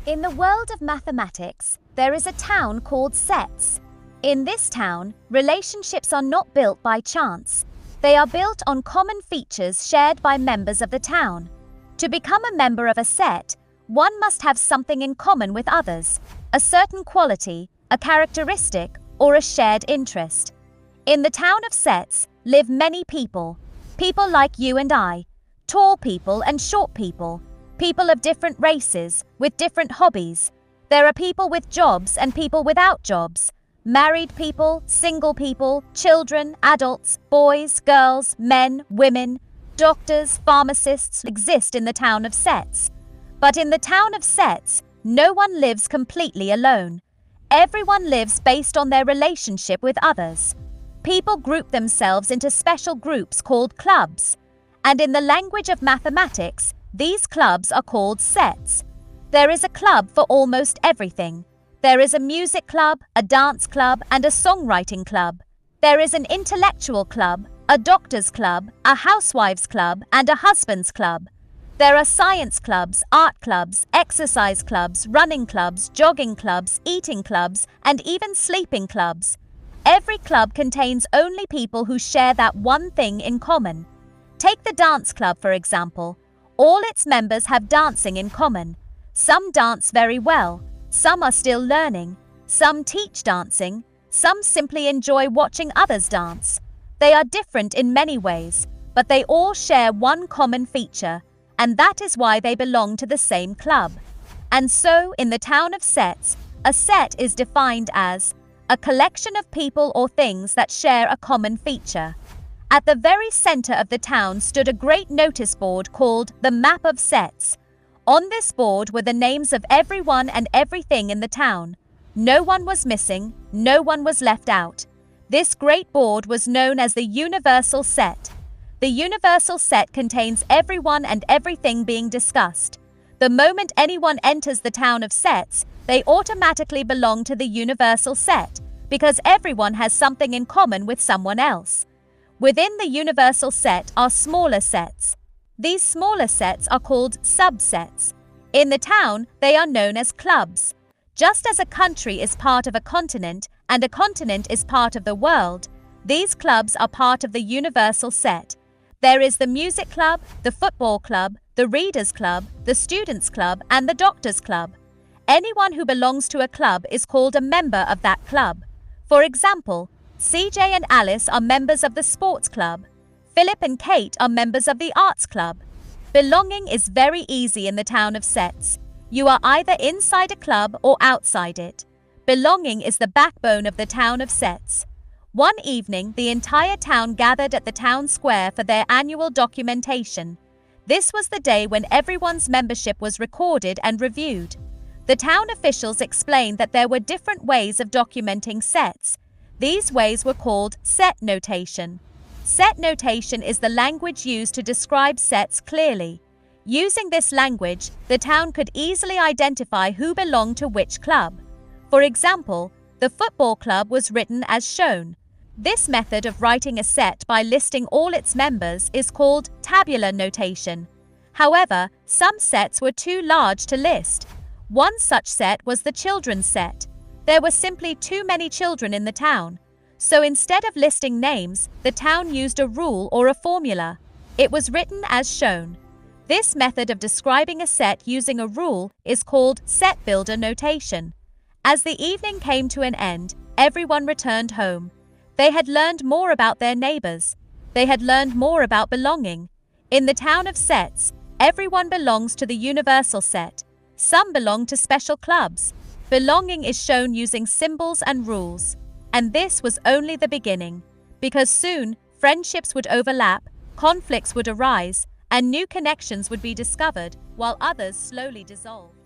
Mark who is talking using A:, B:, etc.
A: In the world of mathematics, there is a town called Sets. In this town, relationships are not built by chance. They are built on common features shared by members of the town. To become a member of a set, one must have something in common with others, a certain quality, a characteristic, or a shared interest. In the town of Sets live many people. People like you and I, tall people and short people, people of different races, with different hobbies. There are people with jobs and people without jobs. Married people, single people, children, adults, boys, girls, men, women, doctors, pharmacists exist in the town of Sets. But in the town of Sets, no one lives completely alone. Everyone lives based on their relationship with others. People group themselves into special groups called clubs. And in the language of mathematics, these clubs are called sets. There is a club for almost everything. There is a music club, a dance club, and a songwriting club. There is an intellectual club, a doctor's club, a housewife's club, and a husband's club. There are science clubs, art clubs, exercise clubs, running clubs, jogging clubs, eating clubs, and even sleeping clubs. Every club contains only people who share that one thing in common. Take the dance club, for example. All its members have dancing in common. Some dance very well. Some are still learning. Some teach dancing. Some simply enjoy watching others dance. They are different in many ways, but they all share one common feature, and that is why they belong to the same club. And so, in the town of Sets, a set is defined as a collection of people or things that share a common feature. At the very center of the town stood a great notice board called the Map of Sets. On this board were the names of everyone and everything in the town. No one was missing, no one was left out. This great board was known as the Universal Set. The Universal Set contains everyone and everything being discussed. The moment anyone enters the town of Sets, they automatically belong to the Universal Set, because everyone has something in common with someone else. Within the Universal Set are smaller sets. These smaller sets are called subsets. In the town, they are known as clubs. Just as a country is part of a continent and a continent is part of the world, these clubs are part of the Universal Set. There is the music club, the football club, the readers club, the students club, and the doctors club. Anyone who belongs to a club is called a member of that club. For example, CJ and Alice are members of the sports club. Philip and Kate are members of the arts club. Belonging is very easy in the town of Sets. You are either inside a club or outside it. Belonging is the backbone of the town of Sets. One evening, the entire town gathered at the town square for their annual documentation. This was the day when everyone's membership was recorded and reviewed. The town officials explained that there were different ways of documenting sets. These ways were called set notation. Set notation is the language used to describe sets clearly. Using this language, the town could easily identify who belonged to which club. For example, the football club was written as shown. This method of writing a set by listing all its members is called tabular notation. However, some sets were too large to list. One such set was the children's set. There were simply too many children in the town. So instead of listing names, the town used a rule or a formula. It was written as shown. This method of describing a set using a rule is called set builder notation. As the evening came to an end, everyone returned home. They had learned more about their neighbors. They had learned more about belonging. In the town of Sets, everyone belongs to the Universal Set. Some belong to special clubs. Belonging is shown using symbols and rules. And this was only the beginning, because soon friendships would overlap, conflicts would arise, and new connections would be discovered, while others slowly dissolved.